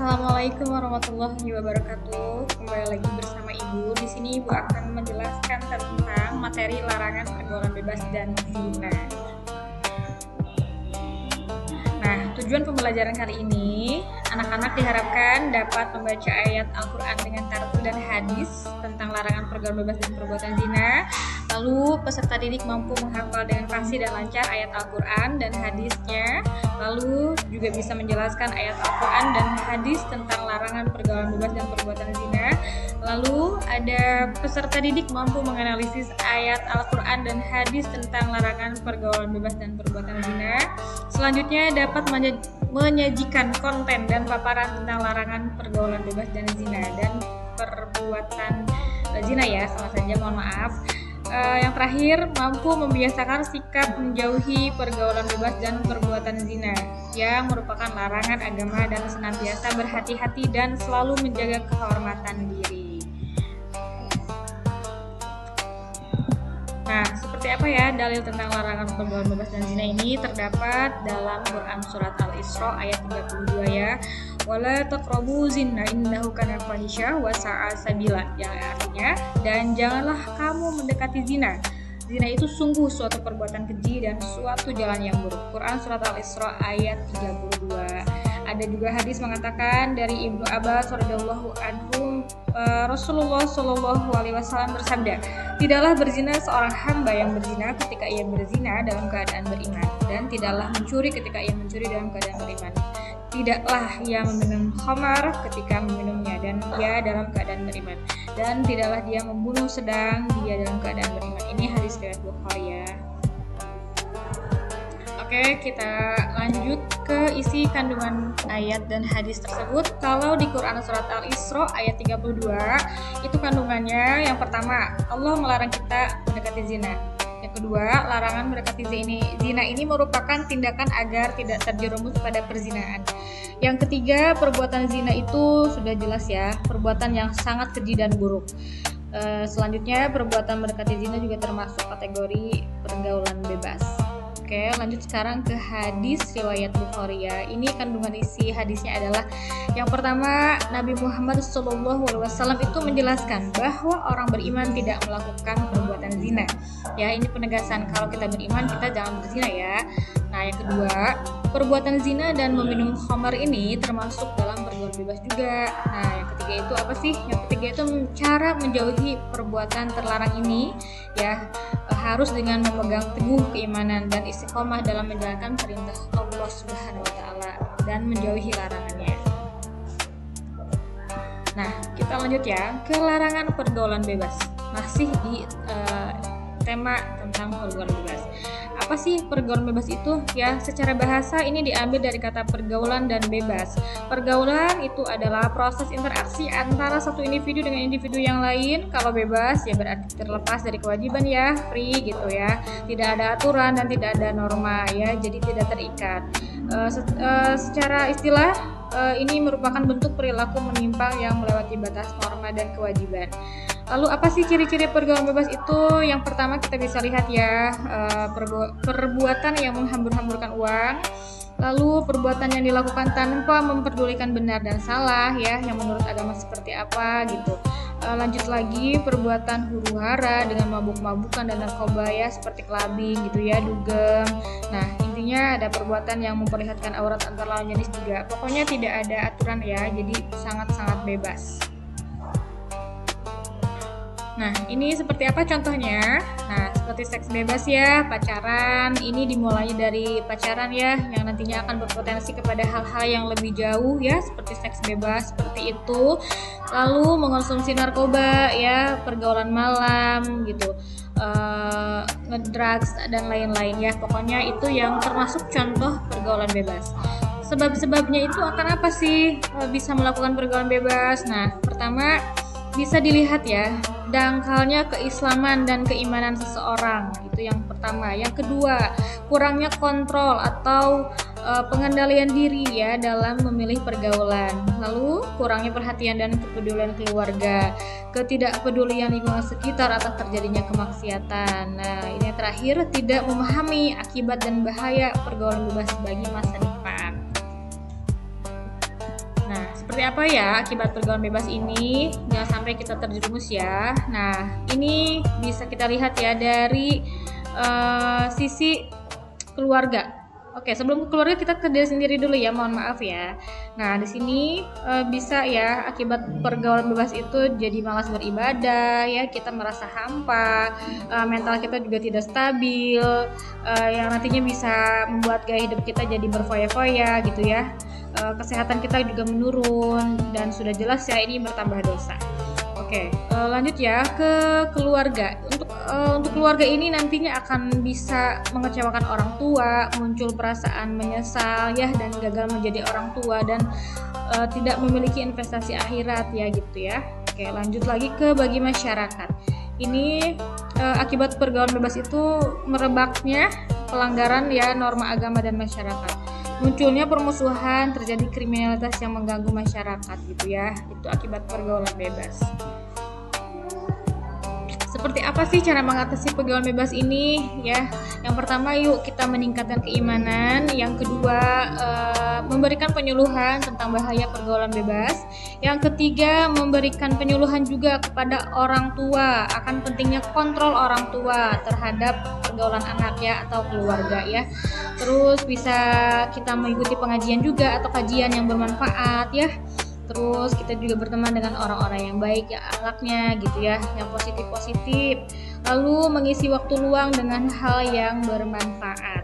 Assalamualaikum warahmatullahi wabarakatuh. Kembali lagi bersama Ibu. Di sini Ibu akan menjelaskan tentang materi larangan pergaulan bebas dan zina. Nah, tujuan pembelajaran kali ini, anak-anak diharapkan dapat membaca ayat Al-Quran dengan tartil dan hadis tentang larangan pergaulan bebas dan perbuatan zina. Lalu peserta didik mampu menghafal dengan fasih dan lancar ayat Al-Quran dan hadisnya. Lalu juga bisa menjelaskan ayat Al-Quran dan hadis tentang larangan pergaulan bebas dan perbuatan zina. Lalu ada peserta didik mampu menganalisis ayat Al-Quran dan hadis tentang larangan pergaulan bebas dan perbuatan zina. Selanjutnya dapat menyajikan konten dan paparan tentang larangan pergaulan bebas dan zina dan perbuatan zina ya, sama saja, mohon maaf. Yang terakhir, mampu membiasakan sikap menjauhi pergaulan bebas dan perbuatan zina yang merupakan larangan agama dan senantiasa berhati-hati dan selalu menjaga kehormatan diri. Nah, seperti apa ya dalil tentang larangan pergaulan bebas dan zina ini? Terdapat dalam Quran Surat Al-Isra ayat 32 ya. Wala taqrabu zina innahu kana fahisha wa sa'a sabila, yang artinya, dan janganlah kamu mendekati zina. Zina itu sungguh suatu perbuatan keji dan suatu jalan yang buruk. Quran Surat Al-Isra ayat 32. Ada juga hadis mengatakan dari Ibnu Abbas radhiyallahu anhu, Rasulullah shallallahu alaihi wasallam bersabda, tidaklah berzina seorang hamba yang berzina ketika ia berzina dalam keadaan beriman, dan tidaklah mencuri ketika ia mencuri dalam keadaan beriman. Tidaklah ia meminum khamar ketika meminumnya dan ia dalam keadaan beriman, dan tidaklah dia membunuh sedang dia dalam keadaan beriman. Ini hadis riwayat Bukhari ya. Oke, kita lanjut ke isi kandungan ayat dan hadis tersebut. Kalau di Quran Surat Al-Isra ayat 32, itu kandungannya yang pertama, Allah melarang kita mendekati zina. Yang kedua, larangan mendekati zina ini merupakan tindakan agar tidak terjerumus pada perzinaan. Yang ketiga, perbuatan zina itu sudah jelas ya, perbuatan yang sangat keji dan buruk. Selanjutnya, perbuatan mendekati zina juga termasuk kategori pergaulan bebas. Oke, lanjut sekarang ke hadis riwayat Bukhari ya. Ini kandungan isi hadisnya adalah yang pertama, Nabi Muhammad SAW itu menjelaskan bahwa orang beriman tidak melakukan perbuatan zina. Ya, ini penegasan kalau kita beriman kita jangan berzina ya. Nah, yang kedua, perbuatan zina dan meminum khamar ini termasuk dalam pergaulan bebas juga. Nah, yang ketiga itu apa sih? Yang ketiga itu cara menjauhi perbuatan terlarang ini ya, harus dengan memegang teguh keimanan dan istiqomah dalam menjalankan perintah Allah Subhanahu wa taala dan menjauhi larangannya. Nah, kita lanjut ya ke larangan pergaulan bebas. Masih di tema tentang pergaulan bebas. Apa sih pergaulan bebas itu? Ya, secara bahasa ini diambil dari kata pergaulan dan bebas. Pergaulan itu adalah proses interaksi antara satu individu dengan individu yang lain. Kalau bebas ya berarti terlepas dari kewajiban ya, free gitu ya. Tidak ada aturan dan tidak ada norma ya, jadi tidak terikat. Secara istilah ini merupakan bentuk perilaku menyimpang yang melewati batas norma dan kewajiban. Lalu apa sih ciri-ciri pergaulan bebas itu? Yang pertama kita bisa lihat ya, perbuatan yang menghambur-hamburkan uang. Lalu perbuatan yang dilakukan tanpa memperdulikan benar dan salah ya, yang menurut agama seperti apa gitu. Lanjut lagi, perbuatan huru-hara dengan mabuk-mabukan dan narkoba ya, seperti clubbing gitu ya, dugem. Nah, intinya ada perbuatan yang memperlihatkan aurat antar lawan jenis juga. Pokoknya tidak ada aturan ya, jadi sangat-sangat bebas. Nah, ini seperti apa contohnya? Nah, seperti seks bebas ya, pacaran. Ini dimulai dari pacaran ya, yang nantinya akan berpotensi kepada hal-hal yang lebih jauh ya, seperti seks bebas, seperti itu. Lalu mengonsumsi narkoba ya, pergaulan malam gitu, ngedrugs dan lain-lain ya. Pokoknya itu yang termasuk contoh pergaulan bebas. Sebab-sebabnya itu akan apa sih bisa melakukan pergaulan bebas? Nah, pertama bisa dilihat ya, dangkalnya keislaman dan keimanan seseorang, itu yang pertama. Yang kedua, kurangnya kontrol atau pengendalian diri ya dalam memilih pergaulan. Lalu kurangnya perhatian dan kepedulian keluarga, ketidakpedulian lingkungan sekitar atas terjadinya kemaksiatan. Nah, ini yang terakhir, tidak memahami akibat dan bahaya pergaulan bebas bagi masa depan. seperti apa ya akibat pergaulan bebas ini? Jangan sampai kita terjerumus ya. Nah, ini bisa kita lihat ya dari sisi keluarga. Oke, sebelum ke keluarga kita ke diri sendiri dulu ya, mohon maaf ya. Nah, di sini bisa ya akibat pergaulan bebas itu jadi malas beribadah ya, kita merasa hampa, mental kita juga tidak stabil, yang nantinya bisa membuat gaya hidup kita jadi berfoya-foya gitu ya. Kesehatan kita juga menurun dan sudah jelas ya ini bertambah dosa. Oke, lanjut ya ke keluarga. Untuk keluarga ini nantinya akan bisa mengecewakan orang tua, muncul perasaan menyesal ya dan gagal menjadi orang tua dan tidak memiliki investasi akhirat ya gitu ya. Oke, lanjut lagi ke bagi masyarakat. Ini akibat pergaulan bebas itu merebaknya pelanggaran ya norma agama dan masyarakat. Munculnya permusuhan, terjadi kriminalitas yang mengganggu masyarakat gitu ya. Itu akibat pergaulan bebas. Seperti apa sih cara mengatasi pergaulan bebas ini ya? Yang pertama yuk kita meningkatkan keimanan. Yang kedua memberikan penyuluhan tentang bahaya pergaulan bebas. Yang ketiga memberikan penyuluhan juga kepada orang tua akan pentingnya kontrol orang tua terhadap pergaulan anaknya atau keluarga ya. Terus bisa kita mengikuti pengajian juga atau kajian yang bermanfaat ya. Terus kita juga berteman dengan orang-orang yang baik ya akhlaknya gitu ya, yang positif-positif. Lalu mengisi waktu luang dengan hal yang bermanfaat.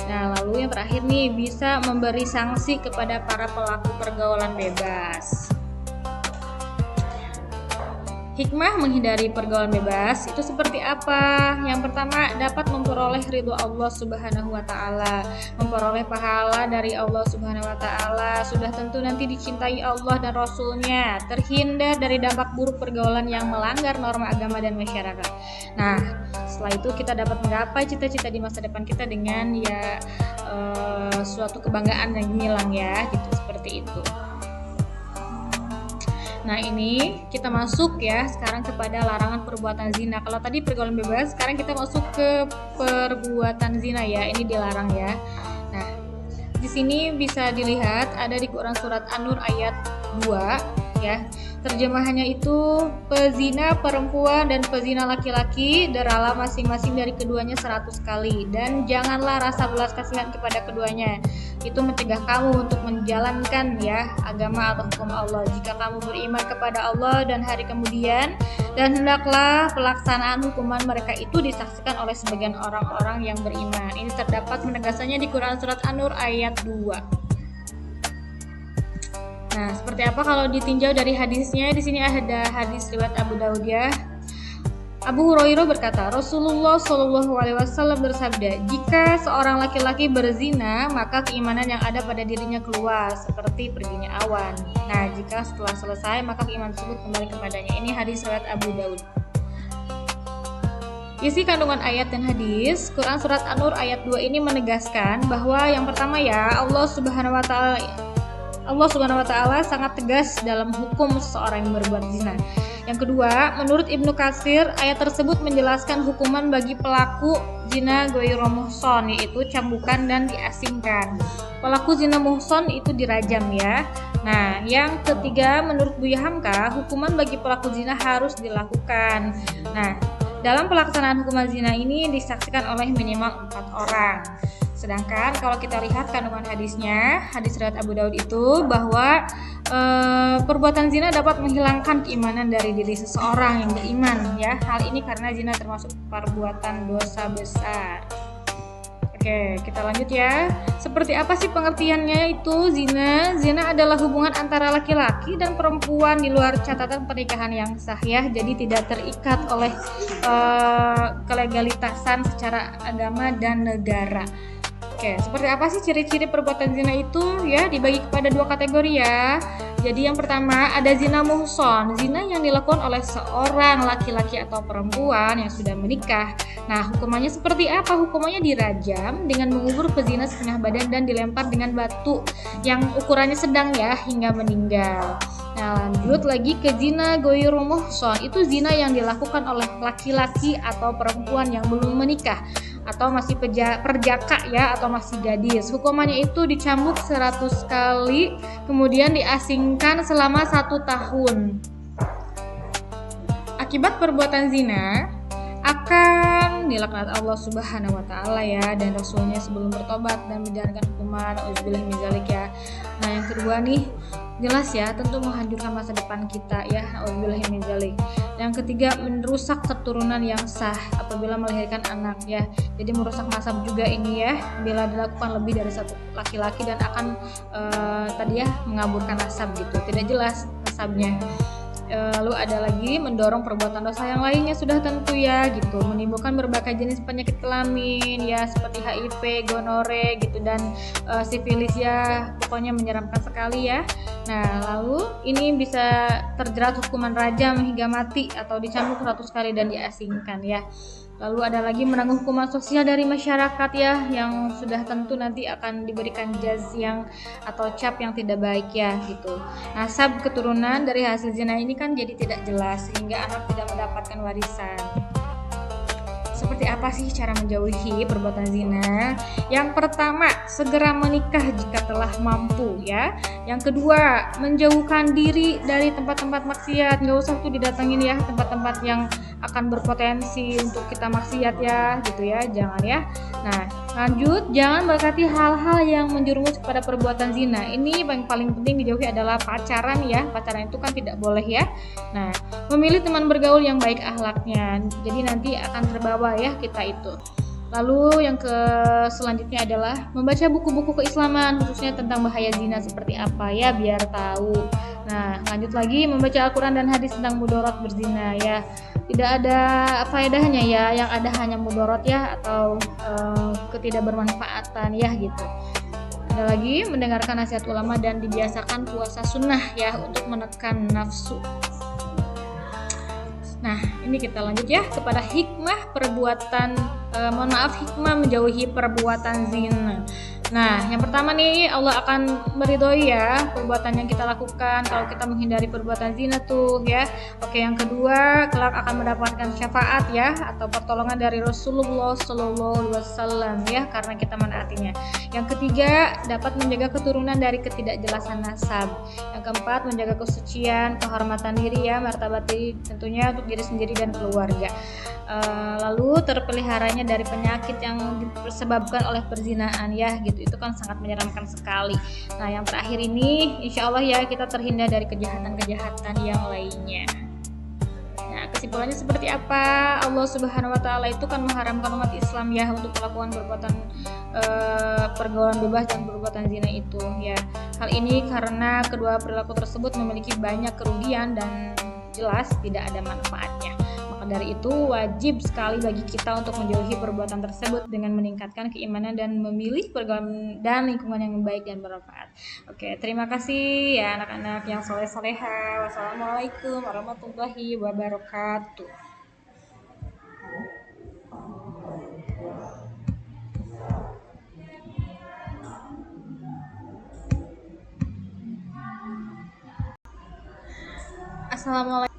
Nah, lalu yang terakhir nih bisa memberi sanksi kepada para pelaku pergaulan bebas. Hikmah menghindari pergaulan bebas itu seperti apa? Yang pertama, dapat memperoleh ridho Allah Subhanahu wa taala, memperoleh pahala dari Allah Subhanahu wa taala, sudah tentu nanti dicintai Allah dan Rasul-Nya, terhindar dari dampak buruk pergaulan yang melanggar norma agama dan masyarakat. Nah, setelah itu kita dapat menggapai cita-cita di masa depan kita dengan ya suatu kebanggaan yang gemilang ya, gitu seperti itu. Nah, ini kita masuk ya sekarang kepada larangan perbuatan zina. Kalau tadi pergaulan bebas, sekarang kita masuk ke perbuatan zina ya. Ini dilarang ya. Nah, di sini bisa dilihat ada di Quran surat An-Nur ayat 2 ya. Terjemahannya itu pezina perempuan dan pezina laki-laki deralah masing-masing dari keduanya 100 kali dan janganlah rasa belas kasihan kepada keduanya. Itu mencegah kamu untuk menjalankan ya agama atau hukum Allah jika kamu beriman kepada Allah dan hari kemudian, dan hendaklah pelaksanaan hukuman mereka itu disaksikan oleh sebagian orang-orang yang beriman. Ini terdapat penegasannya di Quran surat An-Nur ayat 2. Nah, seperti apa kalau ditinjau dari hadisnya? Di sini ada hadis riwayat Abu Daud ya. Abu Hurairah berkata, Rasulullah Shallallahu Alaihi Wasallam bersabda, jika seorang laki-laki berzina, maka keimanan yang ada pada dirinya keluar seperti perginya awan. Nah, jika setelah selesai, maka keimanan tersebut kembali kepadanya. Ini hadis riwayat Abu Daud. Isi kandungan ayat dan hadis Quran surat An-Nur ayat 2 ini menegaskan bahwa yang pertama ya Allah Subhanahu wa taala sangat tegas dalam hukum seseorang yang berbuat zina. Yang kedua, menurut Ibnu Katsir, ayat tersebut menjelaskan hukuman bagi pelaku zina ghairu muhsan, yaitu cambukan dan diasingkan. Pelaku zina muhsan itu dirajam ya. Nah, yang ketiga, menurut Buya Hamka, hukuman bagi pelaku zina harus dilakukan. Nah, dalam pelaksanaan hukuman zina ini disaksikan oleh minimal 4 orang. Sedangkan kalau kita lihat kandungan hadisnya, hadis riwayat Abu Daud itu bahwa perbuatan zina dapat menghilangkan keimanan dari diri seseorang yang beriman ya. Hal ini karena zina termasuk perbuatan dosa besar. Oke, kita lanjut ya. Seperti apa sih pengertiannya itu zina? Zina adalah hubungan antara laki-laki dan perempuan di luar catatan pernikahan yang sah ya. Jadi tidak terikat oleh kelegalitasan secara agama dan negara. Oke, seperti apa sih ciri-ciri perbuatan zina itu ya? Dibagi kepada 2 kategori ya. Jadi yang pertama ada zina muhsan, zina yang dilakukan oleh seorang laki-laki atau perempuan yang sudah menikah. Nah, hukumannya seperti apa? Hukumannya dirajam dengan mengubur pezina setengah badan dan dilempar dengan batu yang ukurannya sedang ya hingga meninggal. Nah, lanjut lagi ke zina ghairu muhsan. Itu zina yang dilakukan oleh laki-laki atau perempuan yang belum menikah atau masih perjaka ya, atau masih gadis. Hukumannya itu dicambuk 100 kali, kemudian diasingkan selama 1 tahun. Akibat perbuatan zina akan dilaknat Allah Subhanahu wa taala ya, dan rasulnya sebelum bertobat dan menjalankan hukuman. Auzubillahi min dzalik ya. Nah, yang kedua nih, jelas ya, tentu menghancurkan masa depan kita ya. Auzubillahi min dzalik. Yang ketiga, merusak keturunan yang sah apabila melahirkan anak ya. Jadi merusak nasab juga ini ya, bila dilakukan lebih dari 1 laki-laki dan akan tadi ya mengaburkan nasab gitu. Tidak jelas nasabnya. Lalu ada lagi mendorong perbuatan dosa yang lainnya sudah tentu ya gitu, menimbulkan berbagai jenis penyakit kelamin ya, seperti HIV, gonore gitu, dan sifilis ya, pokoknya menyeramkan sekali ya. Nah, lalu ini bisa terjerat hukuman rajam hingga mati atau dicambuk 100 kali dan diasingkan ya. Lalu ada lagi menanggung hukuman sosial dari masyarakat ya, yang sudah tentu nanti akan diberikan jaz yang atau cap yang tidak baik ya gitu. Nasab keturunan dari hasil zina ini kan jadi tidak jelas sehingga anak tidak mendapatkan warisan. Seperti apa sih cara menjauhi perbuatan zina? Yang pertama, segera menikah jika telah mampu ya. Yang kedua, menjauhkan diri dari tempat-tempat maksiat. Nggak usah tuh didatengin ya tempat-tempat yang akan berpotensi untuk kita maksiat ya gitu ya, jangan ya. Nah, lanjut, jangan mendekati hal-hal yang menjerumus kepada perbuatan zina. Ini yang paling penting dijauhi adalah pacaran ya. Pacaran itu kan tidak boleh ya. Nah, memilih teman bergaul yang baik akhlaknya. Jadi nanti akan terbawa ya kita itu. Lalu yang selanjutnya adalah membaca buku-buku keislaman khususnya tentang bahaya zina seperti apa ya, biar tahu. Nah, lanjut lagi membaca Al-Quran dan hadis tentang mudarat berzina ya. Tidak ada faedahnya ya, yang ada hanya mudarat ya, atau ketidakbermanfaatan ya gitu. Ada lagi mendengarkan nasihat ulama dan dibiasakan puasa sunnah ya untuk menekan nafsu. Nah, ini kita lanjut ya kepada hikmah perbuatan, hikmah menjauhi perbuatan zina. Nah, yang pertama nih, Allah akan meridhoi ya perbuatan yang kita lakukan kalau kita menghindari perbuatan zina tuh ya. Oke, yang kedua, kelak akan mendapatkan syafaat ya atau pertolongan dari Rasulullah SAW ya, karena kita menaatinya. Yang ketiga, dapat menjaga keturunan dari ketidakjelasan nasab. Yang keempat, menjaga kesucian, kehormatan diri ya, martabat diri tentunya untuk diri sendiri dan keluarga. Lalu terpeliharanya dari penyakit yang disebabkan oleh perzinaan ya gitu, itu kan sangat menyeramkan sekali. Nah, yang terakhir ini insya Allah ya kita terhindar dari kejahatan-kejahatan yang lainnya. Nah, kesimpulannya seperti apa? Allah Subhanahu wa taala itu kan mengharamkan umat Islam ya untuk melakukan perbuatan pergaulan bebas dan perbuatan zina itu ya. Hal ini karena kedua perilaku tersebut memiliki banyak kerugian dan jelas tidak ada manfaatnya. Dari itu wajib sekali bagi kita untuk menjauhi perbuatan tersebut dengan meningkatkan keimanan dan memilih pergaulan dan lingkungan yang baik dan bermanfaat. Oke, terima kasih ya anak-anak yang soleh-soleha. Wassalamualaikum warahmatullahi wabarakatuh. Assalamualaikum.